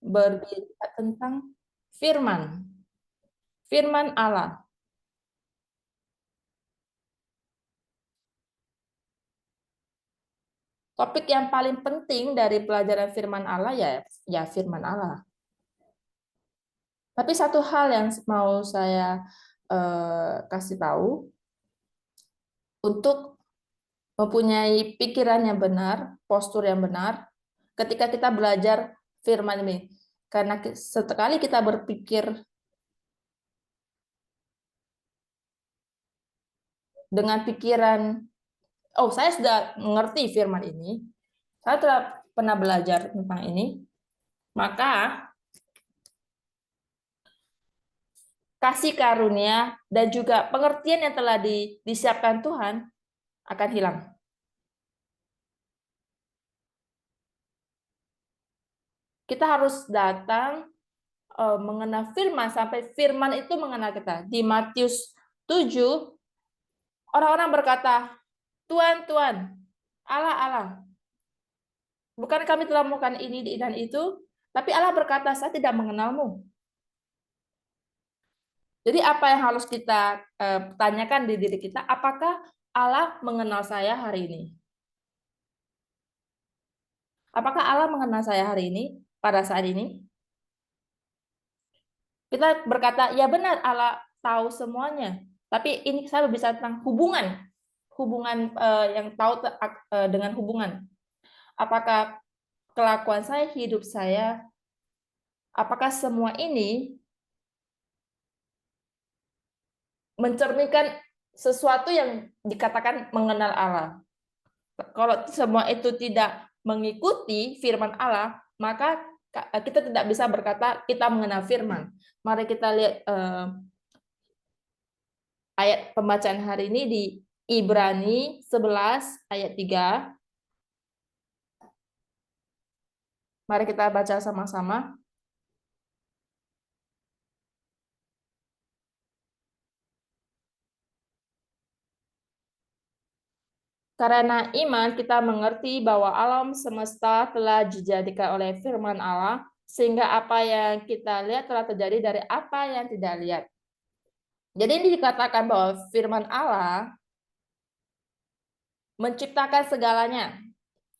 berbicara tentang firman, firman Allah. Topik yang paling penting dari pelajaran firman Allah ya firman Allah. Tapi satu hal yang mau saya kasih tahu, untuk mempunyai pikiran yang benar, postur yang benar, ketika kita belajar firman ini. Karena setekali kita berpikir dengan pikiran, oh saya sudah mengerti firman ini, saya telah pernah belajar tentang ini, maka kasih karunia dan juga pengertian yang telah disiapkan Tuhan akan hilang. Kita harus datang mengenal firman sampai firman itu mengenal kita. Di Matius 7, orang-orang berkata, Tuhan, Tuhan, Allah, Allah. Bukan kami telah melakukan ini dan itu, tapi Allah berkata, saya tidak mengenalmu. Jadi apa yang harus kita tanyakan di diri kita, apakah Allah mengenal saya hari ini? Apakah Allah mengenal saya hari ini, pada saat ini? Kita berkata, ya benar Allah tahu semuanya. Tapi ini saya berbicara tentang hubungan. Hubungan yang tahu dengan hubungan. Apakah kelakuan saya, hidup saya, apakah semua ini mencerminkan sesuatu yang dikatakan mengenal Allah? Kalau semua itu tidak mengikuti firman Allah, maka kita tidak bisa berkata kita mengenal firman. Mari kita lihat ayat pembacaan hari ini di Ibrani 11 ayat 3. Mari kita baca sama-sama. Karena iman kita mengerti bahwa alam semesta telah dijadikan oleh firman Allah, sehingga apa yang kita lihat telah terjadi dari apa yang tidak lihat. Jadi ini dikatakan bahwa firman Allah menciptakan segalanya.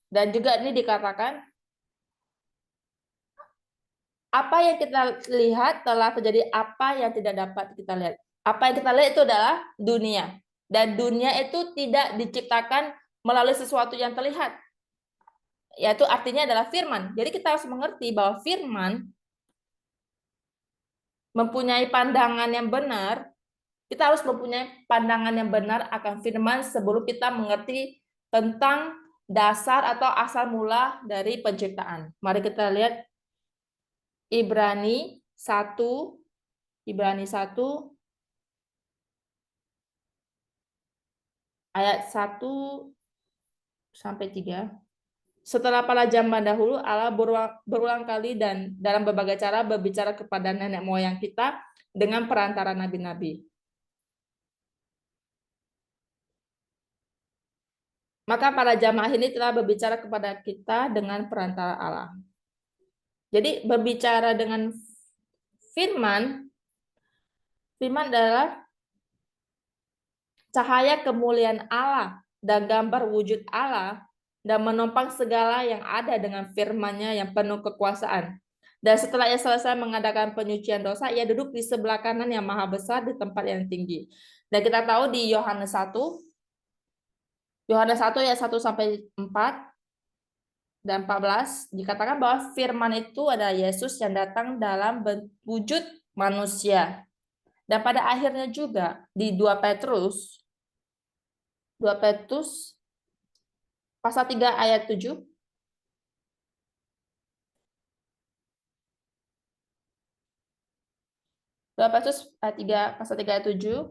Dan juga ini dikatakan apa yang kita lihat telah terjadi apa yang tidak dapat kita lihat. Apa yang kita lihat itu adalah dunia. Dan dunia itu tidak diciptakan melalui sesuatu yang terlihat. Yaitu artinya adalah firman. Jadi kita harus mengerti bahwa firman mempunyai pandangan yang benar. Kita harus mempunyai pandangan yang benar akan firman sebelum kita mengerti tentang dasar atau asal mula dari penciptaan. Mari kita lihat Ibrani 1, Ibrani 1 ayat 1 sampai 3. Setelah pada zaman dahulu Allah berulang kali dan dalam berbagai cara berbicara kepada nenek moyang kita dengan perantara nabi-nabi. Maka para jamaah ini telah berbicara kepada kita dengan perantara Allah. Jadi berbicara dengan firman, firman adalah cahaya kemuliaan Allah dan gambar wujud Allah dan menopang segala yang ada dengan firman-Nya yang penuh kekuasaan. Dan setelah ia selesai mengadakan penyucian dosa, ia duduk di sebelah kanan yang maha besar di tempat yang tinggi. Dan kita tahu di Yohanes 1 ayat 1 sampai 4 dan 14 dikatakan bahwa firman itu adalah Yesus yang datang dalam wujud manusia. Dan pada akhirnya juga di 2 Petrus pasal 3 ayat 7. 2 Petrus ayat 3 pasal 3 ayat 7.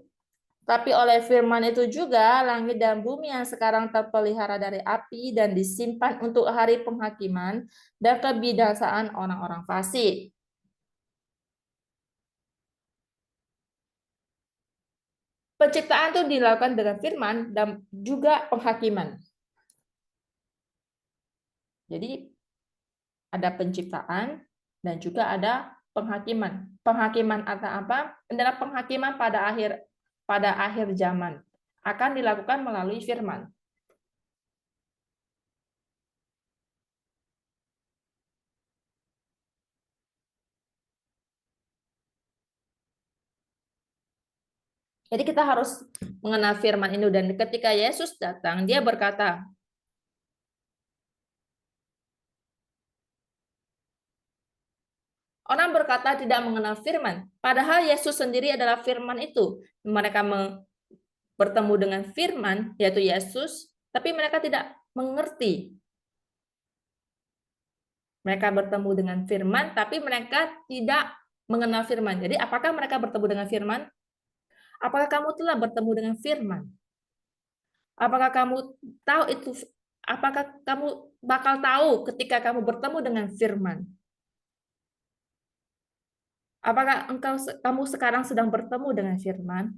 Tapi oleh firman itu juga langit dan bumi yang sekarang terpelihara dari api dan disimpan untuk hari penghakiman dan kebinasaan orang-orang fasik. Penciptaan itu dilakukan dengan firman dan juga penghakiman. Jadi ada penciptaan, dan juga ada penghakiman. Penghakiman atau apa? Adalah penghakiman pada akhir zaman. Akan dilakukan melalui firman. Jadi kita harus mengenal firman itu, dan ketika Yesus datang, dia berkata, orang berkata tidak mengenal firman, padahal Yesus sendiri adalah firman itu. Mereka bertemu dengan firman, yaitu Yesus, tapi mereka tidak mengerti. Mereka bertemu dengan firman, tapi mereka tidak mengenal firman. Jadi apakah mereka bertemu dengan firman? Apakah kamu telah bertemu dengan firman? Apakah kamu tahu itu? Apakah kamu bakal tahu ketika kamu bertemu dengan firman? Apakah kamu sekarang sedang bertemu dengan firman?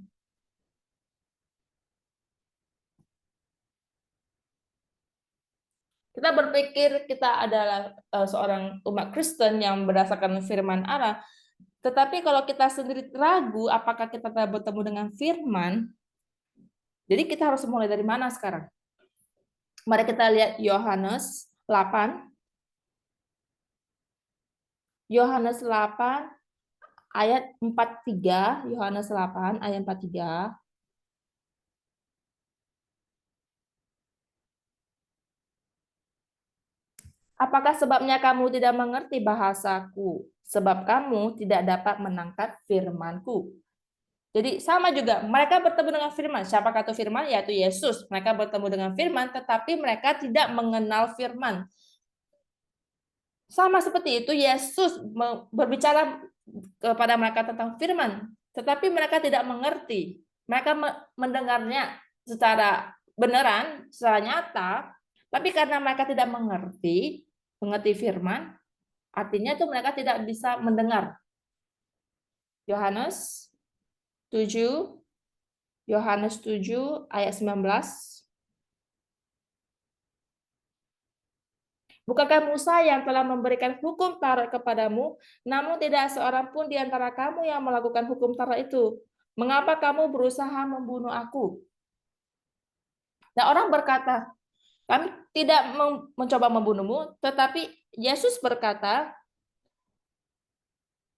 Kita berpikir kita adalah seorang umat Kristen yang berdasarkan firman Allah, tetapi kalau kita sendiri ragu apakah kita telah bertemu dengan firman, jadi kita harus mulai dari mana sekarang? Mari kita lihat Yohanes 8. Yohanes 8 ayat 43. Yohanes 8 ayat 43. Apakah sebabnya kamu tidak mengerti bahasaku? Sebab kamu tidak dapat menangkap firmanku. Jadi sama juga, mereka bertemu dengan firman. Siapakah itu firman? Yaitu Yesus. Mereka bertemu dengan firman, tetapi mereka tidak mengenal firman. Sama seperti itu, Yesus berbicara kepada mereka tentang firman, tetapi mereka tidak mengerti. Mereka mendengarnya secara beneran, secara nyata, tapi karena mereka tidak mengerti firman, artinya itu mereka tidak bisa mendengar. Yohanes 7, Yohanes 7 ayat 19. Bukankah Musa yang telah memberikan hukum Taurat kepadamu, namun tidak seorang pun di antara kamu yang melakukan hukum Taurat itu? Mengapa kamu berusaha membunuh aku? Nah, orang berkata, kami tidak mencoba membunuhmu, tetapi Yesus berkata,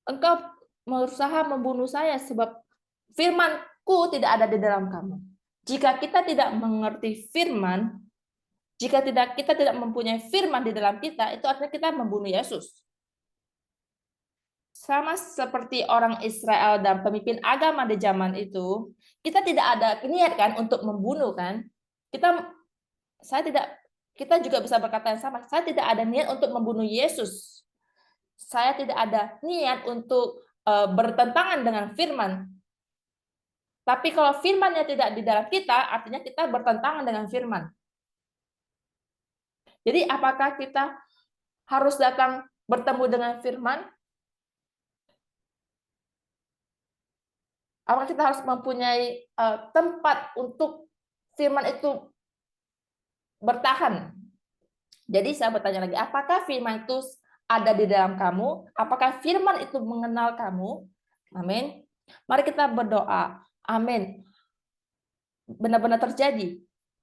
engkau berusaha membunuh saya sebab firman-Ku tidak ada di dalam kamu. Jika kita tidak mengerti firman, jika kita tidak mempunyai firman di dalam kita, itu artinya kita membunuh Yesus. Sama seperti orang Israel dan pemimpin agama di zaman itu, kita tidak ada niat kan untuk membunuh kan? Kita juga bisa berkata yang sama. Saya tidak ada niat untuk membunuh Yesus. Saya tidak ada niat untuk bertentangan dengan firman. Tapi kalau firmannya tidak di dalam kita, artinya kita bertentangan dengan firman. Jadi apakah kita harus datang bertemu dengan firman? Apakah kita harus mempunyai tempat untuk firman itu bertahan? Jadi saya bertanya lagi, apakah firman itu ada di dalam kamu? Apakah firman itu mengenal kamu? Amin. Mari kita berdoa. Amin. Benar-benar terjadi.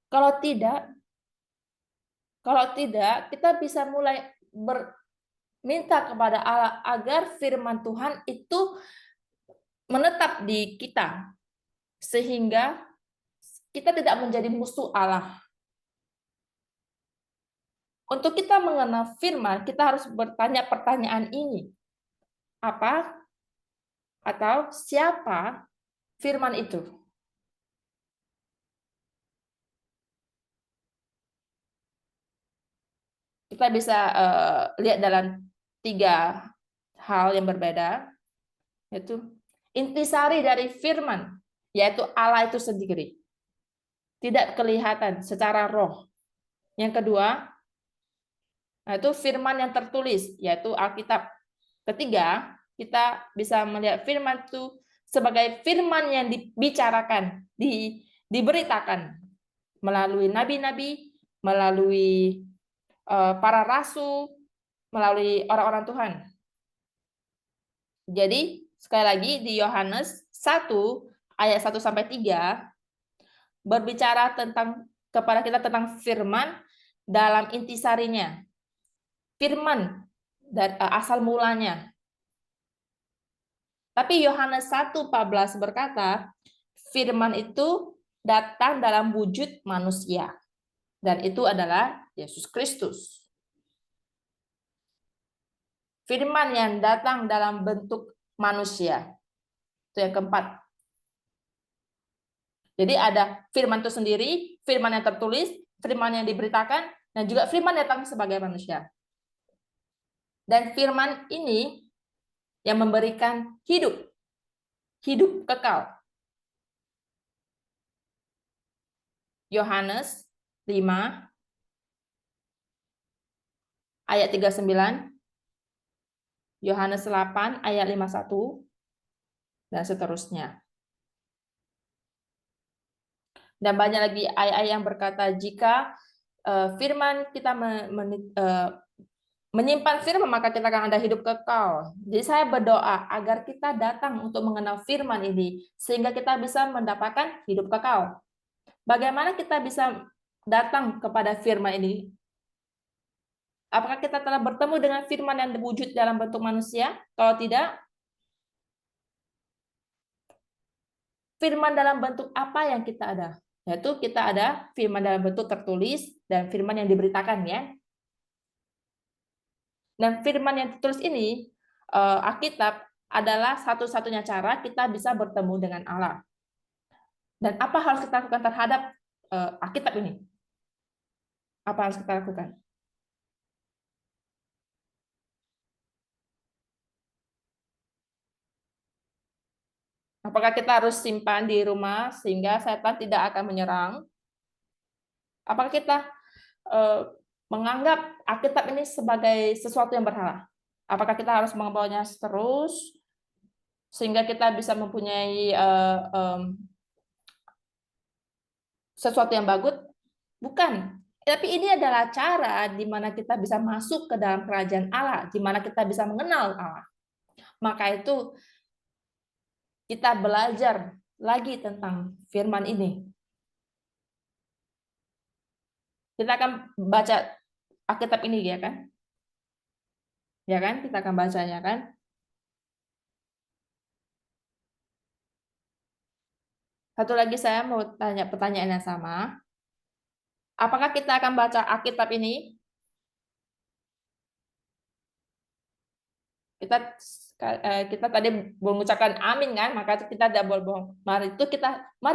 Kalau tidak, kita bisa mulai minta kepada Allah agar firman Tuhan itu menetap di kita, sehingga kita tidak menjadi musuh Allah. Untuk kita mengenal firman, kita harus bertanya pertanyaan ini. Apa atau siapa firman itu? Kita bisa lihat dalam 3 hal yang berbeda, yaitu intisari dari firman, yaitu Allah itu sendiri. Tidak kelihatan secara roh. Yang kedua, itu firman yang tertulis, yaitu Alkitab. Ketiga, kita bisa melihat firman itu sebagai firman yang dibicarakan, diberitakan melalui nabi-nabi, melalui para rasul, melalui orang-orang Tuhan. Jadi sekali lagi di Yohanes 1 ayat 1 sampai 3 berbicara tentang kepada kita tentang firman dalam intisarinya. Firman dan asal mulanya. Tapi Yohanes 1:14 berkata, firman itu datang dalam wujud manusia. Dan itu adalah Yesus Kristus. Firman yang datang dalam bentuk manusia. Itu yang keempat. Jadi ada firman itu sendiri, firman yang tertulis, firman yang diberitakan, dan juga firman datang sebagai manusia. Dan firman ini yang memberikan hidup kekal. Yohanes 5 ayat 39, Yohanes 8 ayat 51, dan seterusnya. Dan banyak lagi ayat-ayat yang berkata jika firman kita menyimpan firman maka kita akan ada hidup kekal. Jadi saya berdoa agar kita datang untuk mengenal firman ini sehingga kita bisa mendapatkan hidup kekal. Bagaimana kita bisa datang kepada firman ini? Apakah kita telah bertemu dengan firman yang wujud dalam bentuk manusia? Kalau tidak, firman dalam bentuk apa yang kita ada? Yaitu kita ada firman dalam bentuk tertulis dan firman yang diberitakan, ya. Dan firman yang tertulis ini, Alkitab adalah satu-satunya cara kita bisa bertemu dengan Allah. Dan apa harus kita lakukan terhadap Alkitab ini? Apa harus kita lakukan? Apakah kita harus simpan di rumah sehingga setan tidak akan menyerang? Apakah kita menganggap Alkitab ini sebagai sesuatu yang berhala? Apakah kita harus membawanya terus sehingga kita bisa mempunyai sesuatu yang bagus? Bukan. Tapi ini adalah cara di mana kita bisa masuk ke dalam kerajaan Allah, di mana kita bisa mengenal Allah. Maka itu kita belajar lagi tentang firman ini. Kita akan baca Alkitab ini, ya kan? Ya kan? Kita akan bacanya, kan? Satu lagi saya mau tanya pertanyaan yang sama. Apakah kita akan baca Alkitab ini? Kita tadi mengucapkan amin, kan? Maka kita tidak boleh bohong. Mari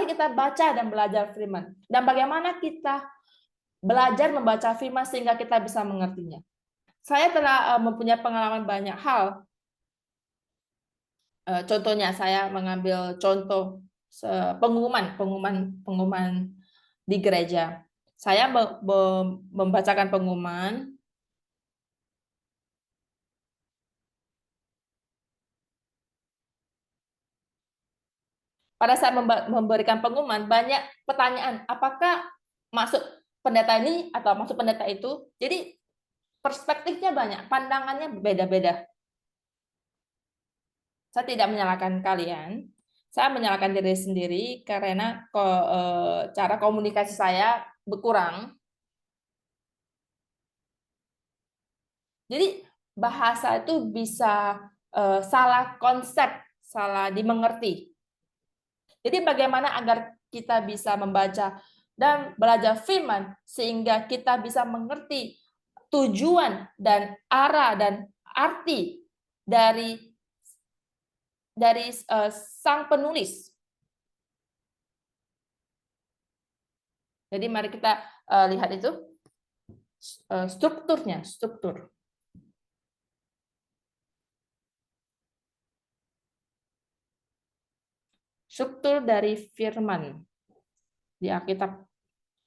kita baca dan belajar firman. Dan bagaimana kita belajar membaca firman sehingga kita bisa mengertinya. Saya telah mempunyai pengalaman banyak hal. Contohnya saya mengambil contoh pengumuman di gereja. Saya membacakan pengumuman. Pada saat memberikan pengumuman, banyak pertanyaan. Apakah masuk pendeta ini atau masuk pendeta itu? Jadi perspektifnya banyak, pandangannya beda-beda. Saya tidak menyalahkan kalian. Saya menyalahkan diri sendiri karena cara komunikasi saya berkurang. Jadi bahasa itu bisa salah konsep, salah dimengerti. Jadi bagaimana agar kita bisa membaca dan belajar firman sehingga kita bisa mengerti tujuan dan arah dan arti dari sang penulis. Jadi mari kita lihat itu strukturnya, struktur. Struktur dari firman di Alkitab.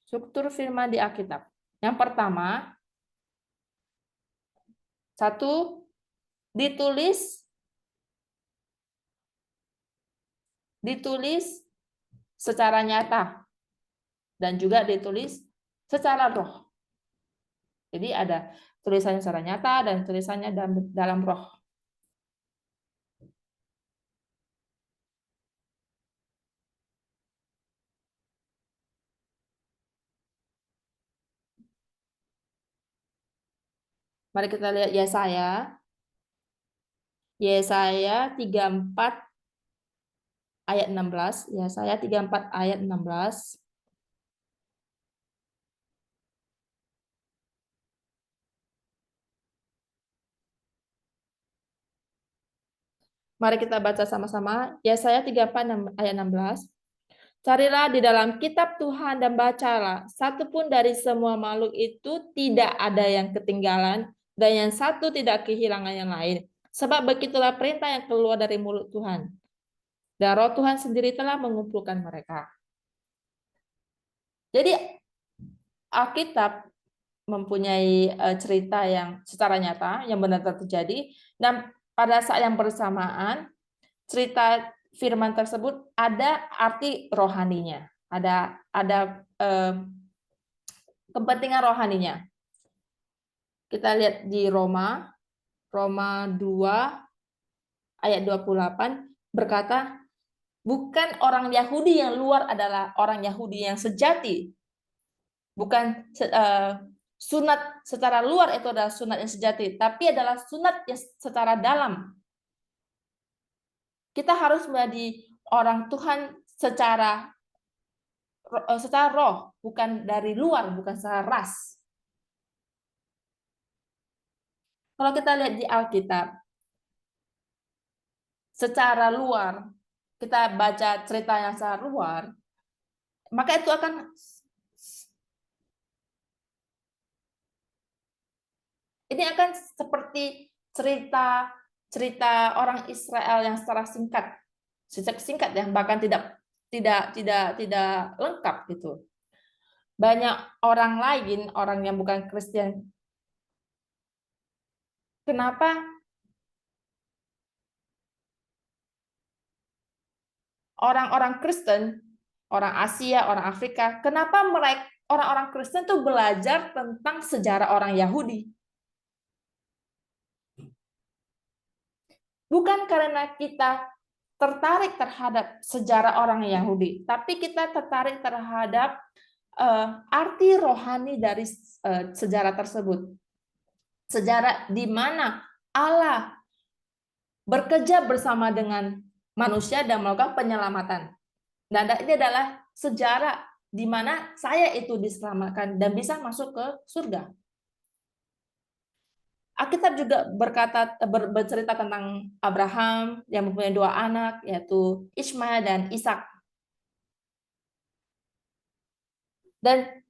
Struktur firman di Alkitab. Yang pertama, satu, ditulis secara nyata dan juga ditulis secara roh. Jadi ada tulisannya secara nyata dan tulisannya dalam roh. Mari kita lihat Yesaya 34 ayat 16. Yesaya 34 ayat 16. Mari kita baca sama-sama. Yesaya 34 ayat 16. Carilah di dalam kitab Tuhan dan bacalah. Satupun dari semua makhluk itu tidak ada yang ketinggalan dan yang satu tidak kehilangan yang lain. Sebab begitulah perintah yang keluar dari mulut Tuhan. Dan roh Tuhan sendiri telah mengumpulkan mereka. Jadi Alkitab mempunyai cerita yang secara nyata, yang benar-benar terjadi. Dan pada saat yang bersamaan, cerita firman tersebut ada arti rohaninya, ada kepentingan rohaninya. Kita lihat di Roma 2 ayat 28 berkata, bukan orang Yahudi yang luar adalah orang Yahudi yang sejati. Bukan sunat secara luar itu adalah sunat yang sejati, tapi adalah sunat yang secara dalam. Kita harus menjadi orang Tuhan secara roh, bukan dari luar, bukan secara ras. Kalau kita lihat di Alkitab, secara luar, kita baca cerita yang secara luar, maka itu akan seperti cerita orang Israel yang secara singkat yang bahkan tidak lengkap gitu. Banyak orang lain, orang yang bukan Kristen, kenapa orang-orang Kristen, orang Asia, orang Afrika, kenapa mereka orang-orang Kristen tuh belajar tentang sejarah orang Yahudi? Bukan karena kita tertarik terhadap sejarah orang Yahudi, tapi kita tertarik terhadap arti rohani dari sejarah tersebut. Sejarah di mana Allah bekerja bersama dengan manusia dan melakukan penyelamatan. Dan ini adalah sejarah di mana saya itu diselamatkan dan bisa masuk ke surga. Alkitab juga bercerita tentang Abraham yang mempunyai 2 anak, yaitu Ishmael dan Ishak. Dan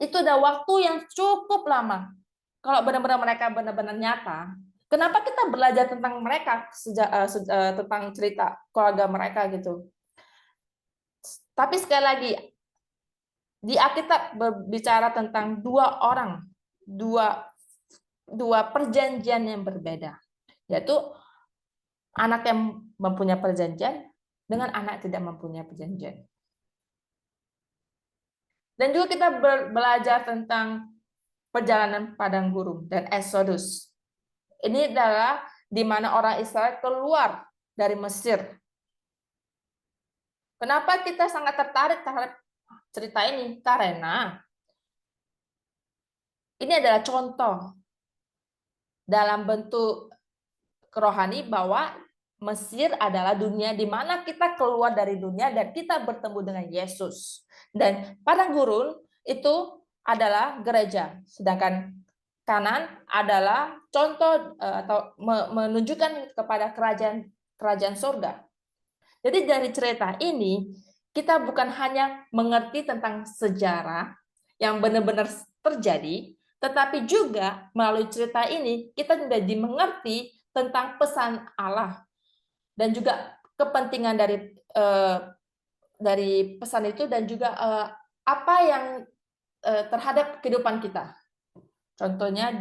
itu ada waktu yang cukup lama. Kalau benar-benar mereka benar-benar nyata, kenapa kita belajar tentang mereka tentang cerita keluarga mereka gitu? Tapi sekali lagi, di Alkitab berbicara tentang 2 orang, dua perjanjian yang berbeda, yaitu anak yang mempunyai perjanjian dengan anak yang tidak mempunyai perjanjian. Dan juga kita belajar tentang perjalanan padang gurun dan Exodus. Ini adalah di mana orang Israel keluar dari Mesir. Kenapa kita sangat tertarik terhadap cerita ini? Karena ini adalah contoh dalam bentuk rohani bahwa Mesir adalah dunia di mana kita keluar dari dunia dan kita bertemu dengan Yesus. Dan padang gurun itu adalah gereja, sedangkan kanan adalah contoh atau menunjukkan kepada kerajaan surga. Jadi dari cerita ini kita bukan hanya mengerti tentang sejarah yang benar-benar terjadi, tetapi juga melalui cerita ini kita menjadi mengerti tentang pesan Allah dan juga kepentingan dari pesan itu dan juga apa yang terhadap kehidupan kita. Contohnya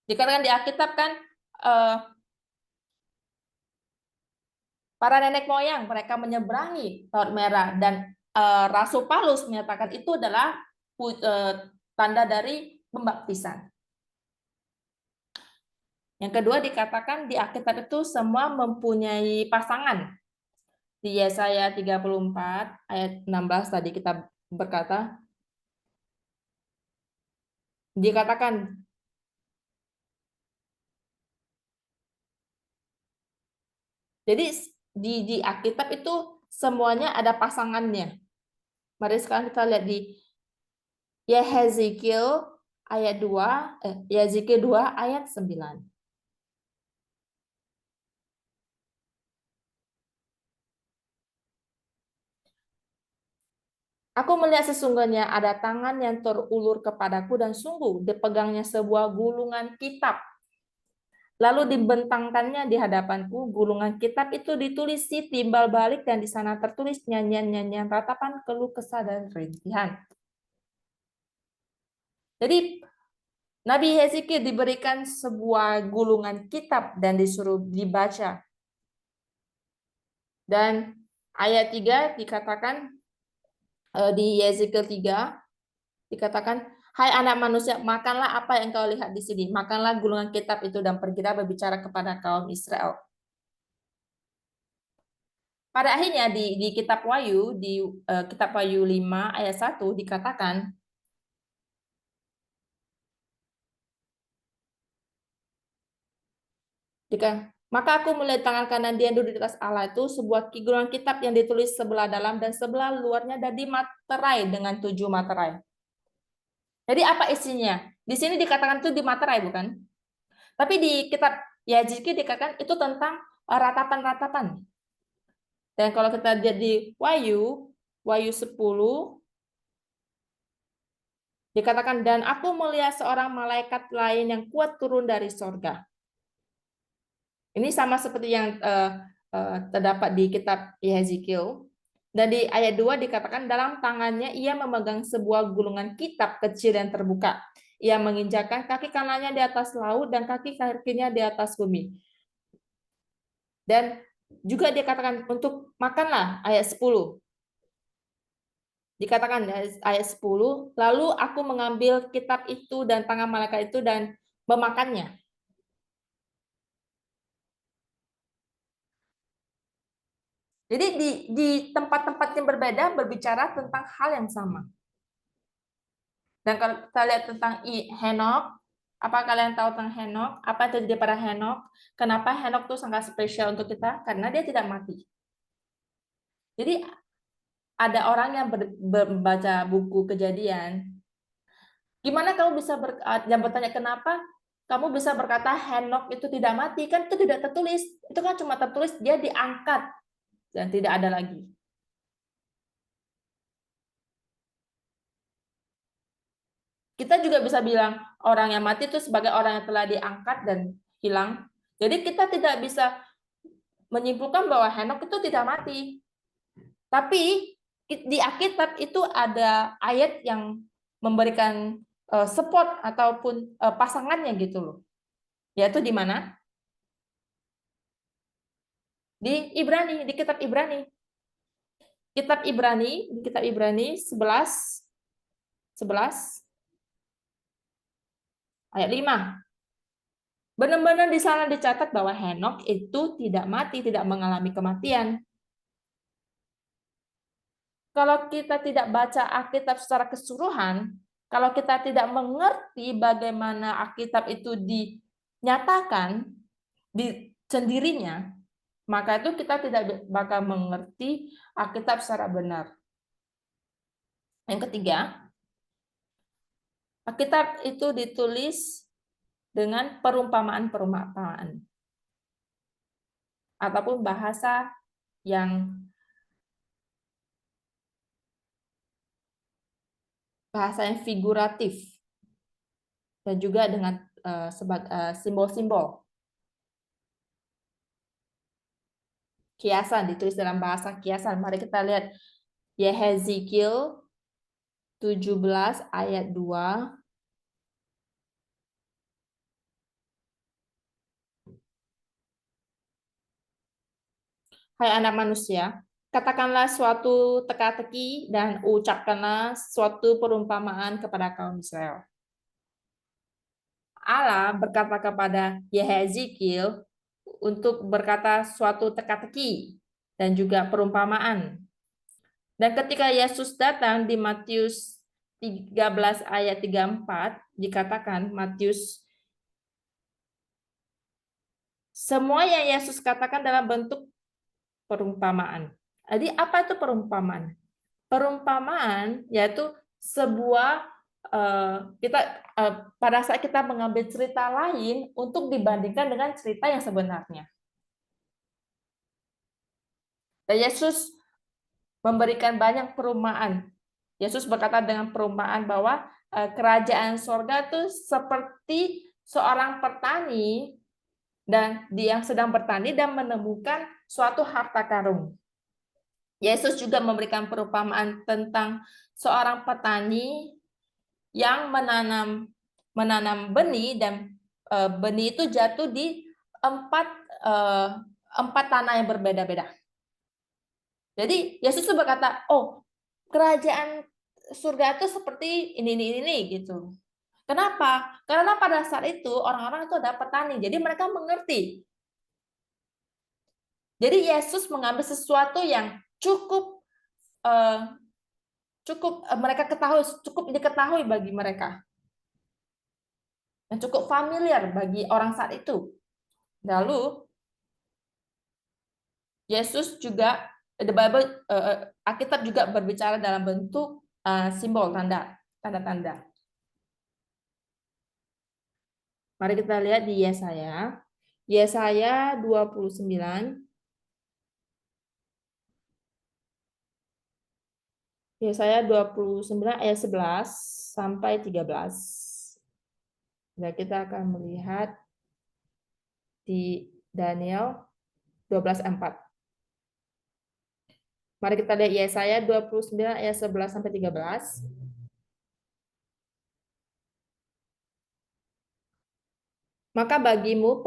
dikatakan di Alkitab kan para nenek moyang mereka menyeberangi Laut Merah dan Rasul Paulus menyatakan itu adalah tanda dari pembaptisan. Yang kedua dikatakan di Alkitab itu semua mempunyai pasangan. Di Yesaya 34 ayat 16 tadi kita berkata, dikatakan, jadi di Alkitab itu semuanya ada pasangannya. Mari sekarang kita lihat di Yehezekiel ayat 2, Yehezekiel 2 ayat 9. Aku melihat sesungguhnya ada tangan yang terulur kepadaku dan sungguh dipegangnya sebuah gulungan kitab. Lalu dibentangkannya di hadapanku, gulungan kitab itu ditulis timbal balik dan di sana tertulis nyanyian-nyanyian ratapan, keluh kesah dan rintihan. Jadi Nabi Hezekiel diberikan sebuah gulungan kitab dan disuruh dibaca. Dan ayat 3 dikatakan di Yezekiel 3 dikatakan, hai anak manusia, makanlah apa yang kau lihat di sini. Makanlah gulungan kitab itu dan pergilah berbicara kepada kaum Israel. Pada akhirnya di kitab Wahyu, di kitab Wahyu 5 ayat 1 dikatakan, maka aku melihat tangan kanan dia yang duduk di atas Allah itu sebuah gulungan kitab yang ditulis sebelah dalam dan sebelah luarnya dan dimaterai dengan 7 materai. Jadi apa isinya? Di sini dikatakan itu dimaterai, bukan? Tapi di kitab Yaziki dikatakan itu tentang ratapan-ratapan. Dan kalau kita lihat di Wahyu 10, dikatakan, dan aku melihat seorang malaikat lain yang kuat turun dari sorga. Ini sama seperti yang terdapat di kitab Yehezekiel. Dan di ayat 2 dikatakan dalam tangannya ia memegang sebuah gulungan kitab kecil yang terbuka. Ia menginjakkan kaki kanannya di atas laut dan kaki kirinya di atas bumi. Dan juga dikatakan untuk makanlah, ayat 10. Dikatakan ayat 10, lalu aku mengambil kitab itu dan tangan malaikat itu dan memakannya. Jadi di tempat-tempat yang berbeda berbicara tentang hal yang sama. Dan kalau kita lihat tentang Henok, apa kalian tahu tentang Henok? Apa yang terjadi pada Henok? Kenapa Henok itu sangat spesial untuk kita? Karena dia tidak mati. Jadi ada orang yang membaca buku Kejadian. Gimana kamu bisa yang bertanya kenapa kamu bisa berkata Henok itu tidak mati? Kan itu tidak tertulis. Itu kan cuma tertulis dia diangkat dan tidak ada lagi. Kita juga bisa bilang orang yang mati itu sebagai orang yang telah diangkat dan hilang. Jadi kita tidak bisa menyimpulkan bahwa Henok itu tidak mati. Tapi di Alkitab itu ada ayat yang memberikan support ataupun pasangannya gitu loh. Yaitu di mana? Di Ibrani, di kitab Ibrani. Di kitab Ibrani 11 ayat 5. Benar-benar di sana dicatat bahwa Henok itu tidak mati, tidak mengalami kematian. Kalau kita tidak baca Alkitab secara keseluruhan, kalau kita tidak mengerti bagaimana Alkitab itu dinyatakan di sendirinya, maka itu kita tidak bakal mengerti Alkitab secara benar. Yang ketiga, Alkitab itu ditulis dengan perumpamaan-perumpamaan ataupun bahasa yang figuratif dan juga dengan simbol-simbol. Kiasan ditulis dalam bahasa kiasan. Mari kita lihat Yehezekiel 17 ayat 2. Hai anak manusia, katakanlah suatu teka-teki dan ucapkanlah suatu perumpamaan kepada kaum Israel. Allah berkata kepada Yehezekiel untuk berkata suatu teka-teki. dan juga perumpamaan. Dan ketika Yesus datang di Matius 13 ayat 34 dikatakan semua yang Yesus katakan dalam bentuk perumpamaan. Jadi apa itu perumpamaan? Perumpamaan yaitu sebuah pada saat kita mengambil cerita lain untuk dibandingkan dengan cerita yang sebenarnya. Dan Yesus memberikan banyak perumpamaan. Yesus berkata dengan perumpamaan bahwa kerajaan sorga itu seperti seorang petani dan dia yang sedang bertani dan menemukan suatu harta karun. Yesus juga memberikan perumpamaan tentang seorang petani yang menanam benih dan benih itu jatuh di empat tanah yang berbeda-beda. Jadi Yesus berkata, oh kerajaan surga itu seperti ini gitu. Kenapa? Karena pada saat itu orang-orang itu ada petani, jadi mereka mengerti. Jadi Yesus mengambil sesuatu yang cukup mereka ketahui, cukup diketahui bagi mereka, yang cukup familiar bagi orang saat itu. Lalu Yesus juga Alkitab juga berbicara dalam bentuk simbol tanda-tanda. Mari kita lihat di Yesaya. Yesaya 29. Yesaya 29 ayat 11 sampai 13. Nah, kita akan melihat di Daniel 12:4. Mari kita lihat Yesaya 29 ayat 11 sampai 13. Maka bagimu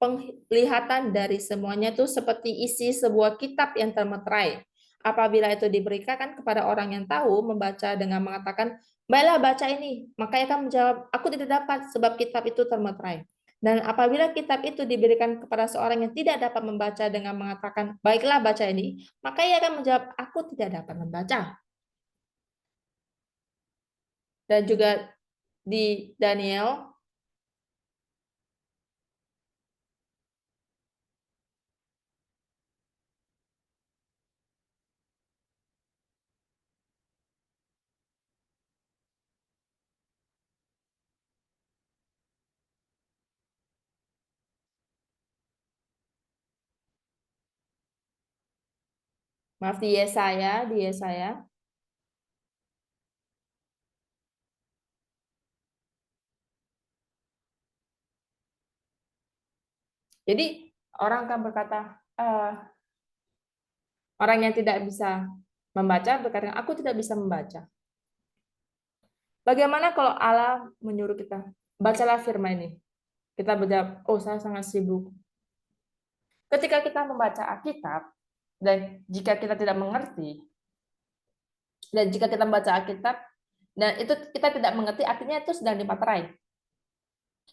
penglihatan dari semuanya itu seperti isi sebuah kitab yang termeterai. Apabila itu diberikan kepada orang yang tahu membaca dengan mengatakan, baiklah baca ini. Maka ia akan menjawab, aku tidak dapat sebab kitab itu termeterai. Dan apabila kitab itu diberikan kepada seorang yang tidak dapat membaca dengan mengatakan, baiklah baca ini. Maka ia akan menjawab, aku tidak dapat membaca. Dan juga di Daniel maaf di Yesaya. Jadi orang akan berkata, orang yang tidak bisa membaca berkata, aku tidak bisa membaca. Bagaimana kalau Allah menyuruh kita, bacalah firman ini. Kita berjawab, oh saya sangat sibuk. Ketika kita membaca Alkitab, dan jika kita tidak mengerti, dan jika kita membaca Alkitab, dan itu kita tidak mengerti, artinya itu sedang dipaterai.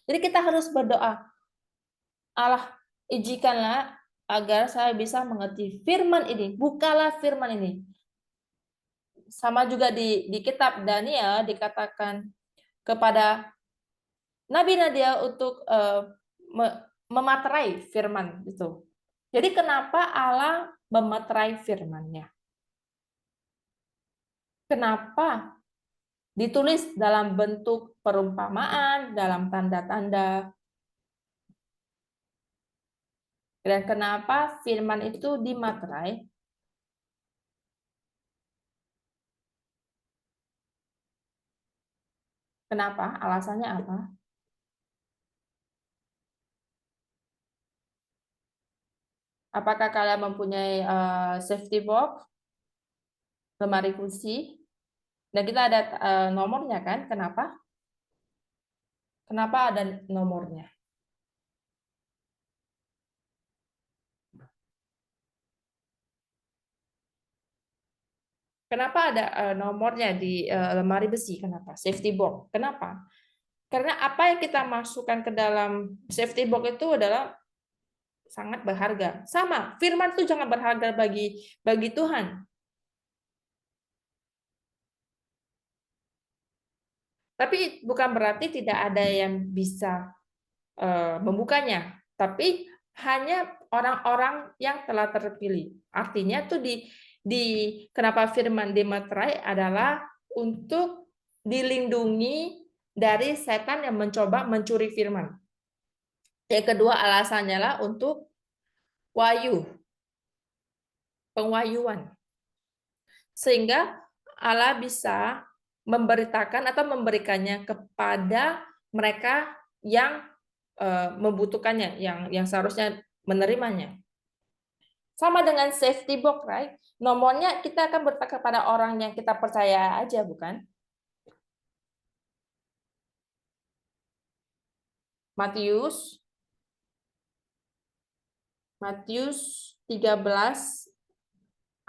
Jadi kita harus berdoa, Allah izinkanlah agar saya bisa mengerti firman ini, bukalah firman ini. Sama juga di kitab Daniel dikatakan kepada Nabi Nadia untuk mematerai firman itu. Jadi kenapa Allah mematerai firman-Nya? Kenapa ditulis dalam bentuk perumpamaan, dalam tanda-tanda? Dan kenapa firman itu dimaterai? Kenapa? Alasannya apa? Apakah kalian mempunyai safety box, lemari kunci? Dan kita ada nomornya kan? Kenapa? Kenapa ada nomornya? Kenapa ada nomornya di lemari besi? Kenapa? Safety box. Kenapa? Karena apa yang kita masukkan ke dalam safety box itu adalah sangat berharga. Sama, firman itu jangan berharga bagi Tuhan. Tapi bukan berarti tidak ada yang bisa membukanya, tapi hanya orang-orang yang telah terpilih. Artinya tuh di kenapa firman dimeterai adalah untuk dilindungi dari setan yang mencoba mencuri firman. Yang kedua alasannya lah untuk penwahyuan. Sehingga Allah bisa memberitakan atau memberikannya kepada mereka yang membutuhkannya, yang seharusnya menerimanya. Sama dengan safety box, right? Nomornya kita akan bertanya kepada orang yang kita percaya aja, bukan? Matius 13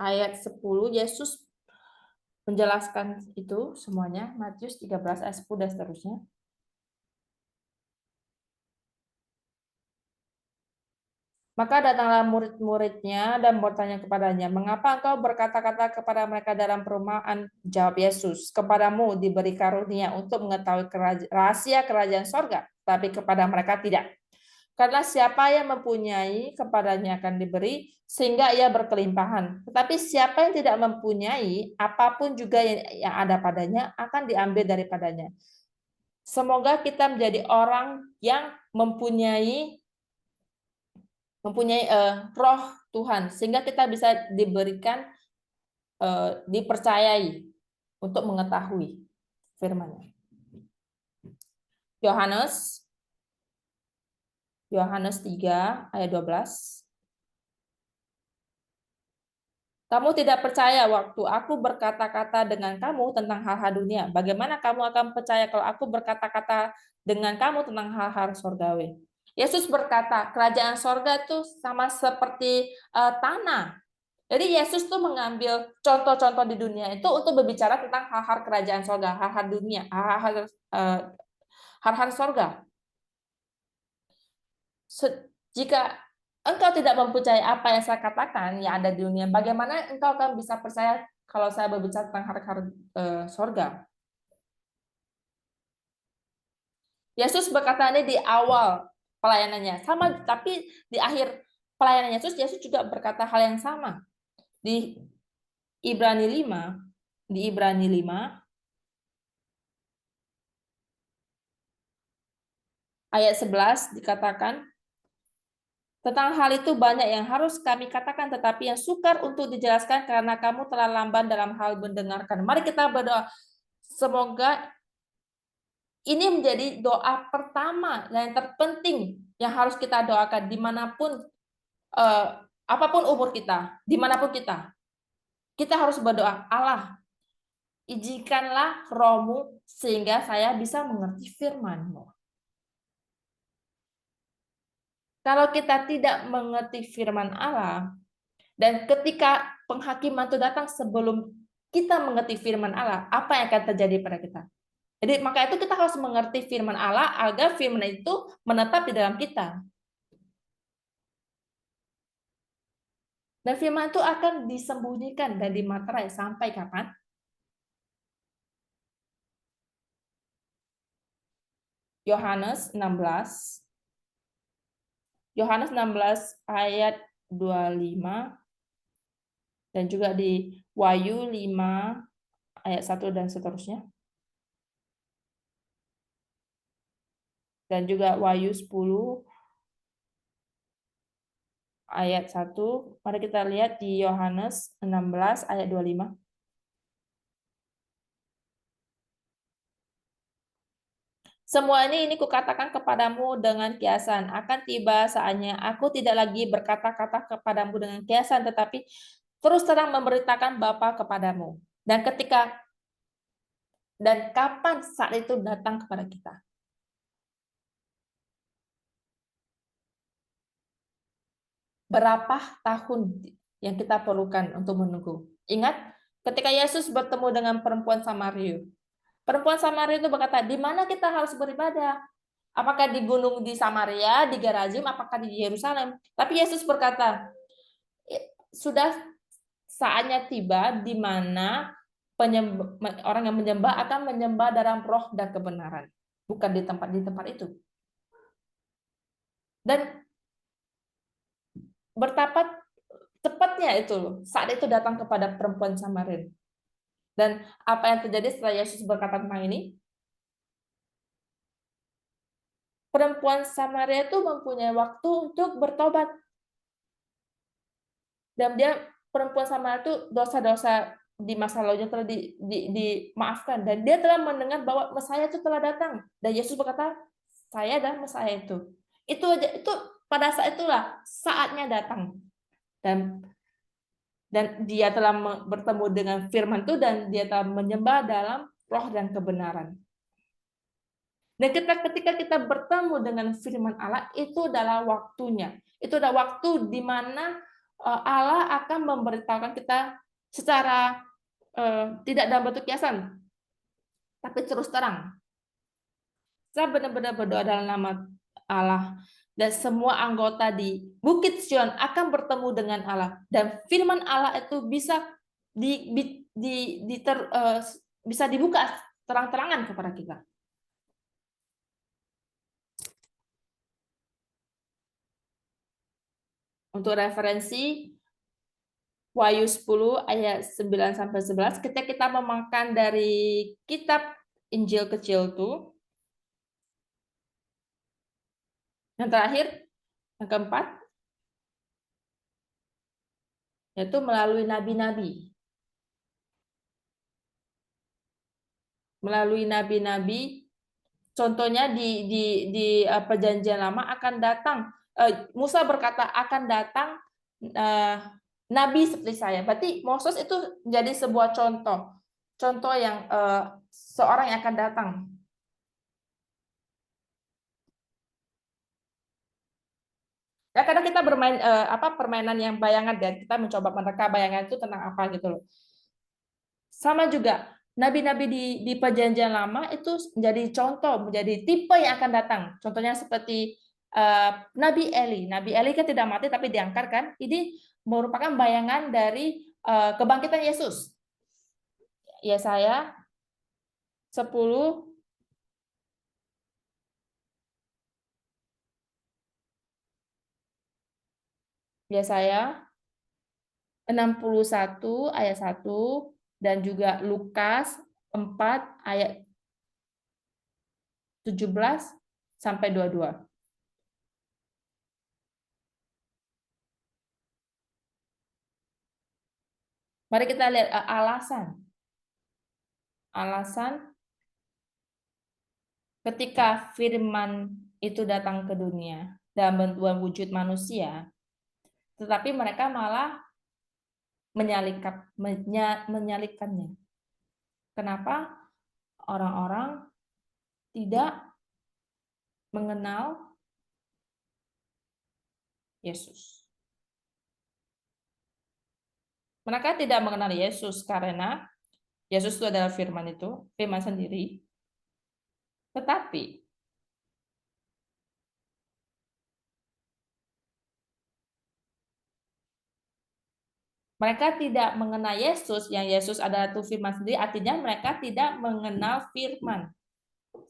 ayat 10, Yesus menjelaskan itu semuanya. Matius 13 ayat 10 dan seterusnya. Maka datanglah murid-muridnya dan bertanya kepadanya, "Mengapa engkau berkata-kata kepada mereka dalam perumahan?" Jawab Yesus, "Kepadamu diberi karunia untuk mengetahui rahasia kerajaan sorga, tapi kepada mereka tidak. Karena siapa yang mempunyai, kepadanya akan diberi, sehingga ia berkelimpahan. Tetapi siapa yang tidak mempunyai, apapun juga yang ada padanya akan diambil daripadanya." Semoga kita menjadi orang yang mempunyai roh Tuhan, sehingga kita bisa diberikan, dipercayai untuk mengetahui firman-Nya. Yohanes 3 ayat 12. Kamu tidak percaya waktu aku berkata-kata dengan kamu tentang hal-hal dunia. Bagaimana kamu akan percaya kalau aku berkata-kata dengan kamu tentang hal-hal surgawi? Yesus berkata, kerajaan sorga itu sama seperti tanah. Jadi Yesus tuh mengambil contoh-contoh di dunia itu untuk berbicara tentang hal-hal kerajaan sorga, hal-hal dunia, hal-hal sorga. Jika engkau tidak mempercayai apa yang saya katakan yang ada di dunia, bagaimana engkau akan bisa percaya kalau saya berbicara tentang hal-hal sorga? Yesus berkata ini di awal pelayanannya, sama, tapi di akhir pelayanan Yesus juga berkata hal yang sama. Di Ibrani 5 ayat 11 dikatakan, tentang hal itu banyak yang harus kami katakan, tetapi yang sukar untuk dijelaskan karena kamu telah lamban dalam hal mendengarkan. Mari kita berdoa. Semoga ini menjadi doa pertama yang terpenting yang harus kita doakan dimanapun, apapun umur kita, dimanapun kita. Kita harus berdoa, Allah, izinkanlah roh-Mu sehingga saya bisa mengerti firman-Mu. Kalau kita tidak mengerti firman Allah, dan ketika penghakiman itu datang sebelum kita mengerti firman Allah, apa yang akan terjadi pada kita? Jadi maka itu kita harus mengerti firman Allah agar firman itu menetap di dalam kita. Dan firman itu akan disembunyikan dan dimaterai sampai kapan? Yohanes 16 ayat 25 dan juga di Wahyu 5 ayat 1 dan seterusnya. Dan juga Wahyu 10 ayat 1. Mari kita lihat di Yohanes 16 ayat 25. Semua ini kukatakan kepadamu dengan kiasan. Akan tiba saatnya aku tidak lagi berkata-kata kepadamu dengan kiasan, tetapi terus terang memberitakan Bapa kepadamu. Dan kapan saat itu datang kepada kita? Berapa tahun yang kita perlukan untuk menunggu? Ingat, ketika Yesus bertemu dengan perempuan Samaria itu berkata, di mana kita harus beribadah? Apakah di gunung di Samaria, di Gerazim, apakah di Yerusalem? Tapi Yesus berkata, sudah saatnya tiba di mana orang yang menyembah akan menyembah dalam roh dan kebenaran, bukan di tempat itu. Dan betapa tepatnya itu loh, saat itu datang kepada perempuan Samaria. Dan apa yang terjadi setelah Yesus berkata tentang ini? Perempuan Samaria itu mempunyai waktu untuk bertobat. Dan dia perempuan Samaria itu dosa-dosa di masa lalunya telah dimaafkan, dan dia telah mendengar bahwa Mesias itu telah datang, dan Yesus berkata, saya adalah Mesias itu. Itu aja, itu pada saat itulah saatnya datang, dan dia telah bertemu dengan firman itu, dan dia telah menyembah dalam roh dan kebenaran. Dan ketika kita bertemu dengan firman Allah, itu adalah waktunya. Itu adalah waktu di mana Allah akan memberitahukan kita secara tidak dalam bentuk kiasan, tapi terus terang. Saya benar-benar berdoa dalam nama Allah, dan semua anggota di Bukit Sion akan bertemu dengan Allah, dan firman Allah itu bisa bisa dibuka terang-terangan kepada kita. Untuk referensi, Wahyu 10 ayat 9 sampai 11, ketika kita memakan dari kitab Injil kecil itu. Yang terakhir, yang keempat, yaitu melalui nabi-nabi. Melalui nabi-nabi, contohnya di Perjanjian Lama akan datang, Musa berkata akan datang nabi seperti saya. Berarti Moses itu jadi sebuah contoh yang seorang yang akan datang. Ya, kadang kita bermain permainan yang bayangan, dan kita mencoba menerka bayangan itu tentang apa gitu loh. Sama juga nabi-nabi di Perjanjian Lama itu menjadi contoh, menjadi tipe yang akan datang. Contohnya seperti Nabi Eli. Nabi Eli kan tidak mati tapi diangkat kan. Ini merupakan bayangan dari kebangkitan Yesus. Yesaya 10 Yesaya 61 ayat 1, dan juga Lukas 4 ayat 17 sampai 22. Mari kita lihat alasan ketika firman itu datang ke dunia dalam bentuk wujud manusia, tetapi mereka malah menyalibkannya. Kenapa? Orang-orang tidak mengenal Yesus. Mereka tidak mengenal Yesus karena Yesus itu adalah firman sendiri. Tetapi mereka tidak mengenal Yesus, yang Yesus adalah itu firman sendiri, artinya mereka tidak mengenal firman.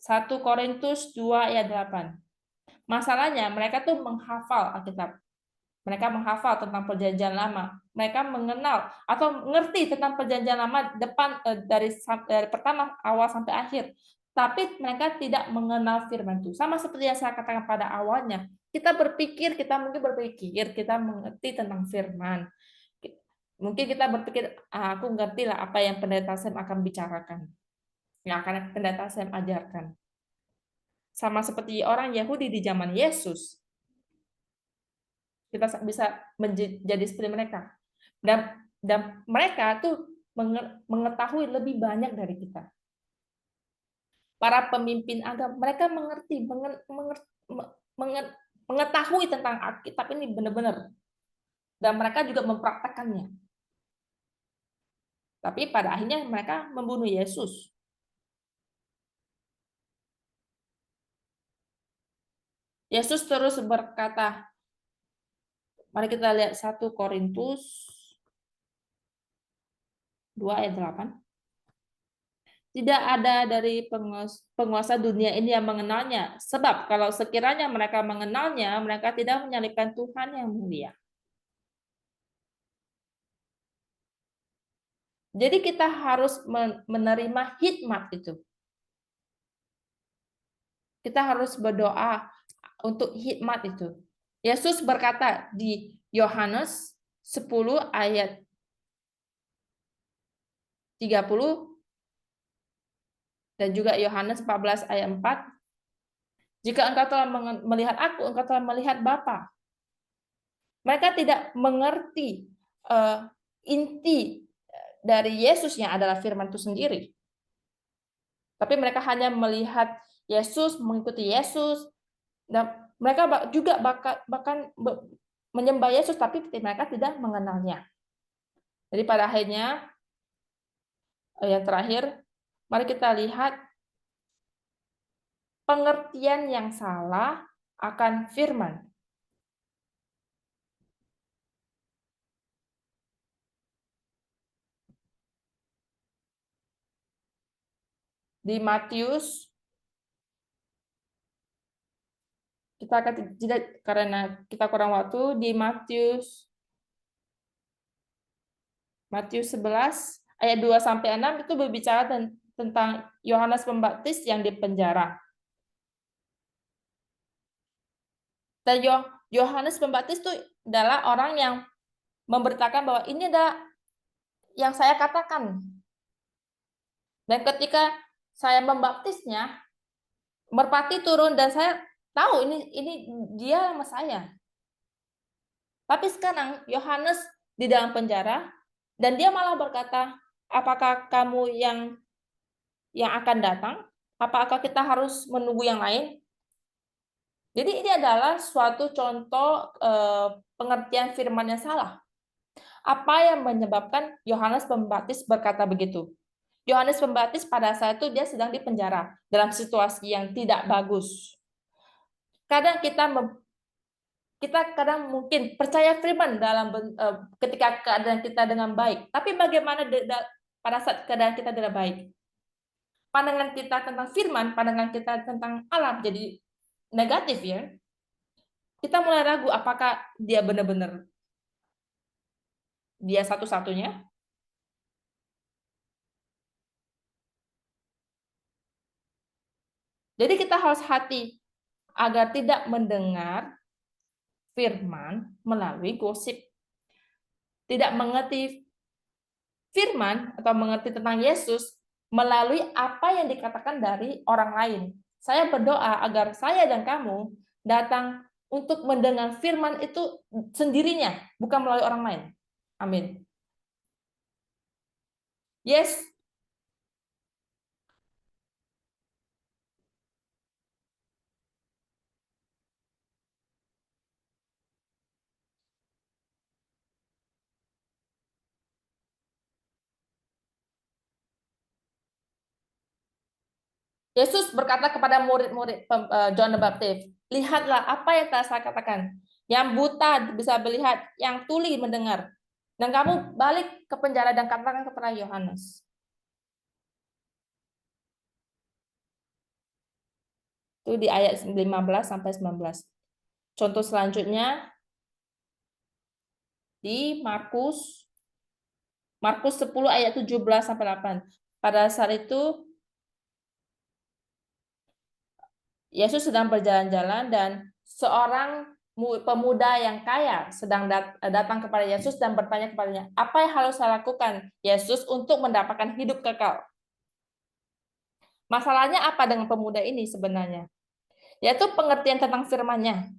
1 Korintus 2 ayat 8. Masalahnya mereka tuh menghafal Alkitab. Mereka menghafal tentang Perjanjian Lama. Mereka mengenal atau mengerti tentang Perjanjian Lama dari pertama awal sampai akhir. Tapi mereka tidak mengenal firman itu. Sama seperti yang saya katakan pada awalnya. Kita mungkin berpikir kita mengerti tentang firman. Mungkin kita berpikir, aku ngerti lah apa yang pendeta Sam akan bicarakan. Yang akan pendeta Sam ajarkan. Sama seperti orang Yahudi di zaman Yesus. Kita bisa menjadi seperti mereka. Dan mereka tuh mengetahui lebih banyak dari kita. Para pemimpin agama, mereka mengetahui tentang Alkitab ini benar-benar. Dan mereka juga mempraktekannya. Tapi pada akhirnya mereka membunuh Yesus. Yesus terus berkata, mari kita lihat 1 Korintus 2 ayat 8. Tidak ada dari penguasa dunia ini yang mengenalnya. Sebab kalau sekiranya mereka mengenalnya, mereka tidak menyalibkan Tuhan yang mulia. Jadi kita harus menerima hikmat itu. Kita harus berdoa untuk hikmat itu. Yesus berkata di Yohanes 10 ayat 30 dan juga Yohanes 14 ayat 4. Jika engkau telah melihat aku, engkau telah melihat Bapa. Mereka tidak mengerti inti dari Yesus yang adalah firman itu sendiri. Tapi mereka hanya melihat Yesus, mengikuti Yesus, dan mereka juga bahkan menyembah Yesus, tapi mereka tidak mengenalnya. Jadi pada akhirnya, yang terakhir, mari kita lihat pengertian yang salah akan firman. Di Matius, kita akan tidak karena kita kurang waktu, di Matius 11 ayat 2 sampai 6 itu berbicara tentang Yohanes Pembaptis yang dipenjara. Dan Yohanes Pembaptis itu adalah orang yang memberitakan bahwa ini adalah yang saya katakan. Dan ketika saya membaptisnya, merpati turun dan saya tahu ini dia sama saya. Tapi sekarang Yohanes di dalam penjara dan dia malah berkata, apakah kamu yang akan datang? Apakah kita harus menunggu yang lain? Jadi ini adalah suatu contoh pengertian firman yang salah. Apa yang menyebabkan Yohanes Pembaptis berkata begitu? Yohanes Pembaptis pada saat itu dia sedang dipenjara dalam situasi yang tidak bagus. Kadang kita kadang mungkin percaya firman dalam ketika keadaan kita dengan baik, tapi bagaimana pada saat keadaan kita tidak baik? Pandangan kita tentang firman, pandangan kita tentang alam jadi negatif ya. Kita mulai ragu apakah dia benar-benar dia satu-satunya. Jadi kita harus hati agar tidak mendengar firman melalui gosip. Tidak mengerti firman atau mengerti tentang Yesus melalui apa yang dikatakan dari orang lain. Saya berdoa agar saya dan kamu datang untuk mendengar firman itu sendirinya, bukan melalui orang lain. Amin. Yes. Yesus berkata kepada murid-murid John the Baptist, lihatlah apa yang telah saya katakan. Yang buta bisa melihat, yang tuli mendengar. Dan kamu balik ke penjara dan katakan kepada Yohanes. Itu di ayat 15 sampai 19. Contoh selanjutnya di Markus 10 ayat 17 sampai 8. Pada saat itu Yesus sedang berjalan-jalan dan seorang pemuda yang kaya sedang datang kepada Yesus dan bertanya kepadanya, apa yang harus saya lakukan, Yesus, untuk mendapatkan hidup kekal? Masalahnya apa dengan pemuda ini sebenarnya? Yaitu pengertian tentang firman-Nya.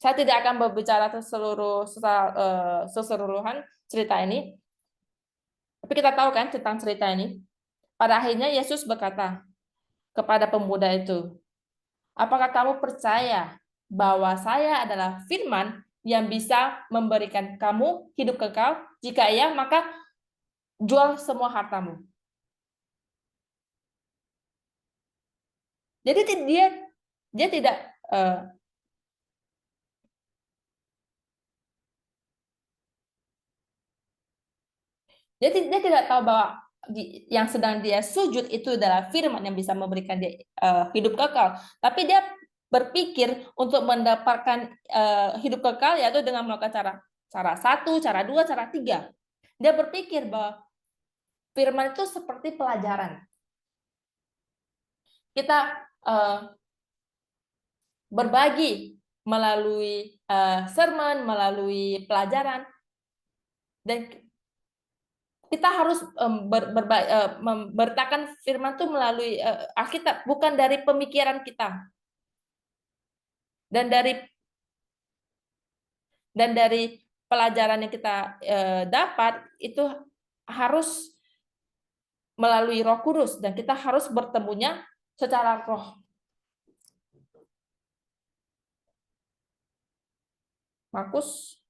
Saya tidak akan berbicara keseluruhan cerita ini, tapi kita tahu kan tentang cerita ini. Pada akhirnya Yesus berkata kepada pemuda itu, apakah kamu percaya bahwa saya adalah firman yang bisa memberikan kamu hidup kekal? Jika iya, maka jual semua hartamu. Jadi Dia tidak dia tidak tahu bahwa yang sedang dia sujud itu adalah firman yang bisa memberikan dia hidup kekal. Tapi dia berpikir untuk mendapatkan hidup kekal yaitu dengan melakukan cara satu, cara dua, cara tiga. Dia berpikir bahwa firman itu seperti pelajaran. Kita berbagi melalui sermon, melalui pelajaran, dan kita harus memberitakan firman itu melalui Alkitab, bukan dari pemikiran kita. Dan dari pelajaran yang kita dapat itu harus melalui Roh Kudus, dan kita harus bertemunya secara roh. Markus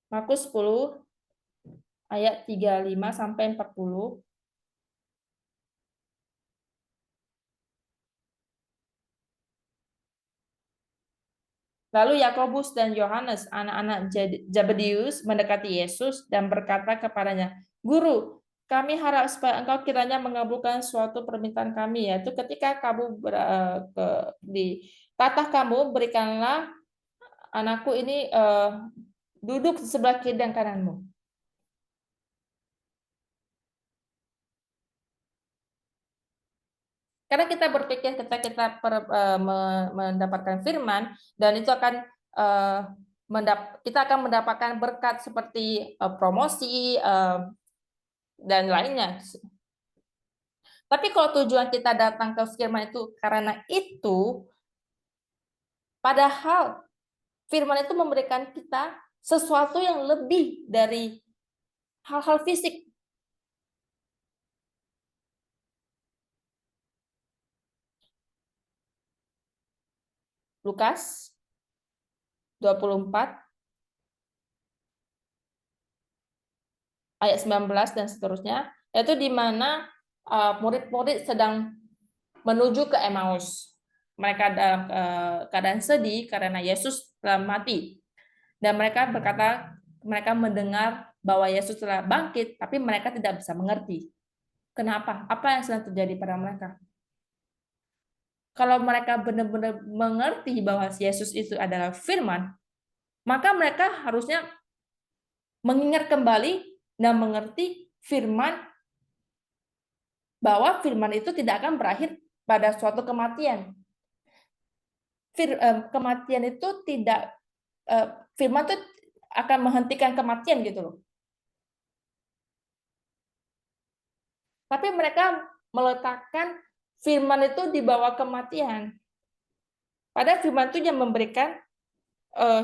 Markus 10 ayat 35 sampai 40. Lalu Yakobus dan Yohanes, anak-anak Zebedeus, mendekati Yesus dan berkata kepadanya, "Guru, kami harap supaya engkau kiranya mengabulkan suatu permintaan kami, yaitu ketika kamu di tatah kamu, berikanlah anakku ini duduk di sebelah kiri dan kananmu." Karena kita berpikir ketika kita mendapatkan firman, dan itu akan kita akan mendapatkan berkat seperti promosi dan lainnya. Tapi kalau tujuan kita datang ke firman itu karena itu, padahal firman itu memberikan kita sesuatu yang lebih dari hal-hal fisik. Lukas 24 ayat 19 dan seterusnya, yaitu di mana murid-murid sedang menuju ke Emmaus. Mereka dalam keadaan sedih karena Yesus telah mati. Dan mereka berkata, mereka mendengar bahwa Yesus telah bangkit, tapi mereka tidak bisa mengerti. Kenapa? Apa yang sedang terjadi pada mereka? Kalau mereka benar-benar mengerti bahwa Yesus itu adalah firman, maka mereka harusnya mengingat kembali dan mengerti firman, bahwa firman itu tidak akan berakhir pada suatu kematian. Kematian itu tidak, firman itu akan menghentikan kematian gitu loh. Tapi mereka meletakkan firman itu di bawah kematian. Padahal firman itu yang memberikan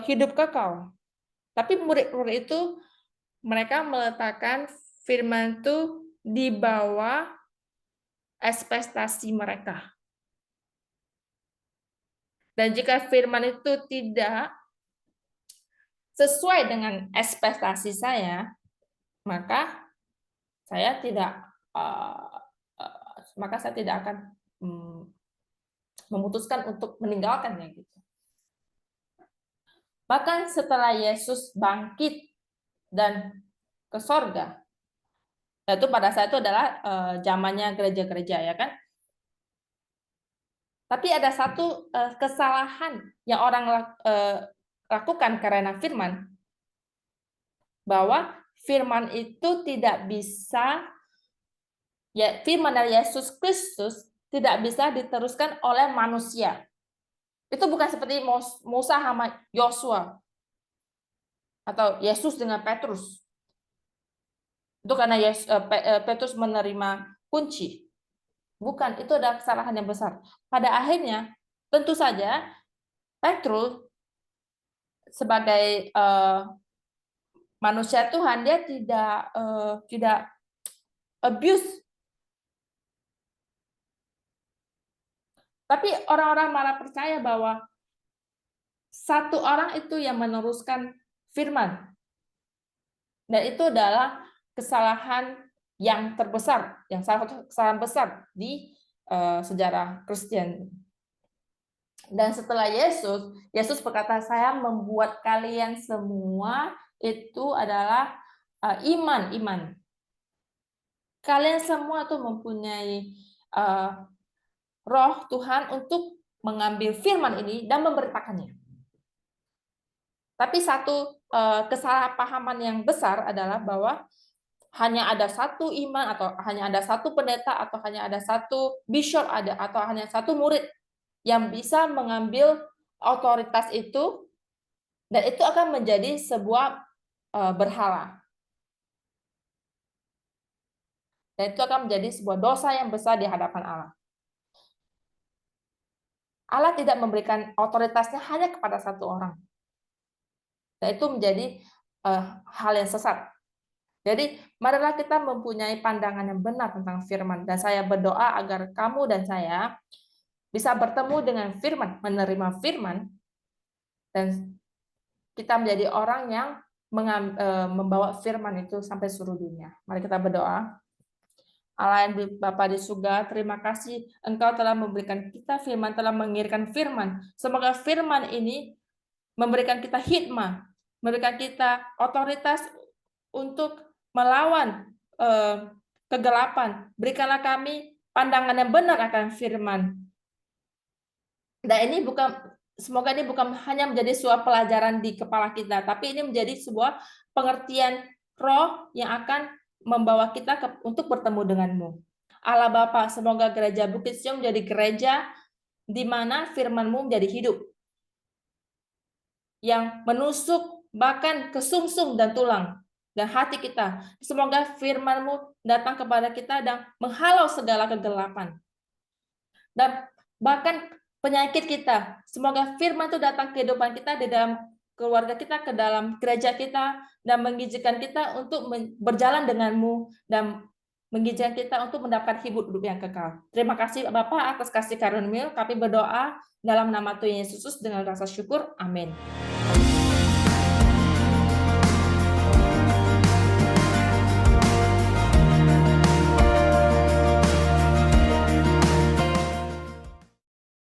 hidup kekal. Tapi murid-murid itu mereka meletakkan firman itu di bawah ekspektasi mereka. Dan jika firman itu tidak sesuai dengan ekspektasi saya, maka saya tidak akan memutuskan untuk meninggalkannya gitu. Bahkan setelah Yesus bangkit dan ke sorga, itu pada saat itu adalah zamannya gereja-gereja, ya kan? Tapi ada satu kesalahan yang orang lakukan karena firman, bahwa firman itu tidak bisa, ya, firman dari Yesus Kristus tidak bisa diteruskan oleh manusia. Itu bukan seperti Musa sama Yosua atau Yesus dengan Petrus. Itu karena Petrus menerima kunci. Bukan, itu adalah kesalahan yang besar. Pada akhirnya, tentu saja Petrus sebagai manusia Tuhan, dia tidak abuse. Tapi orang-orang malah percaya bahwa satu orang itu yang meneruskan firman. Dan itu adalah kesalahan yang terbesar, yang salah satu kesalahan besar di sejarah Kristen. Dan setelah Yesus berkata, saya membuat kalian semua itu adalah iman. Kalian semua tuh mempunyai roh Tuhan untuk mengambil firman ini dan memberitakannya. Tapi satu kesalahpahaman yang besar adalah bahwa hanya ada satu iman, atau hanya ada satu pendeta, atau hanya ada satu bishop, atau hanya satu murid yang bisa mengambil otoritas itu, dan itu akan menjadi sebuah berhala. Dan itu akan menjadi sebuah dosa yang besar di hadapan Allah. Allah tidak memberikan otoritasnya hanya kepada satu orang. Dan itu menjadi hal yang sesat. Jadi, marilah kita mempunyai pandangan yang benar tentang firman. Dan saya berdoa agar kamu dan saya bisa bertemu dengan firman, menerima firman, dan kita menjadi orang yang membawa firman itu sampai seluruh dunia. Mari kita berdoa. Allah yang Bapa di surga, terima kasih Engkau telah memberikan kita firman, telah mengirimkan firman. Semoga firman ini memberikan kita hikmah, memberikan kita otoritas untuk melawan kegelapan. Berikanlah kami pandangan yang benar akan firman. Dan ini semoga ini bukan hanya menjadi sebuah pelajaran di kepala kita, tapi ini menjadi sebuah pengertian roh yang akan membawa kita untuk bertemu denganmu. Allah Bapa, semoga gereja Bukit Sion menjadi gereja di mana firman-Mu menjadi hidup, yang menusuk bahkan ke sumsum dan tulang dan hati kita. Semoga firman-Mu datang kepada kita dan menghalau segala kegelapan. Dan bahkan penyakit kita, semoga firman itu datang ke kehidupan kita, di dalam keluarga kita, ke dalam gereja kita, dan mengizinkan kita untuk berjalan denganmu, dan mengizinkan kita untuk mendapatkan hidup yang kekal. Terima kasih Bapak atas kasih karunia-Mu. Kami berdoa dalam nama Tuhan Yesus dengan rasa syukur. Amin.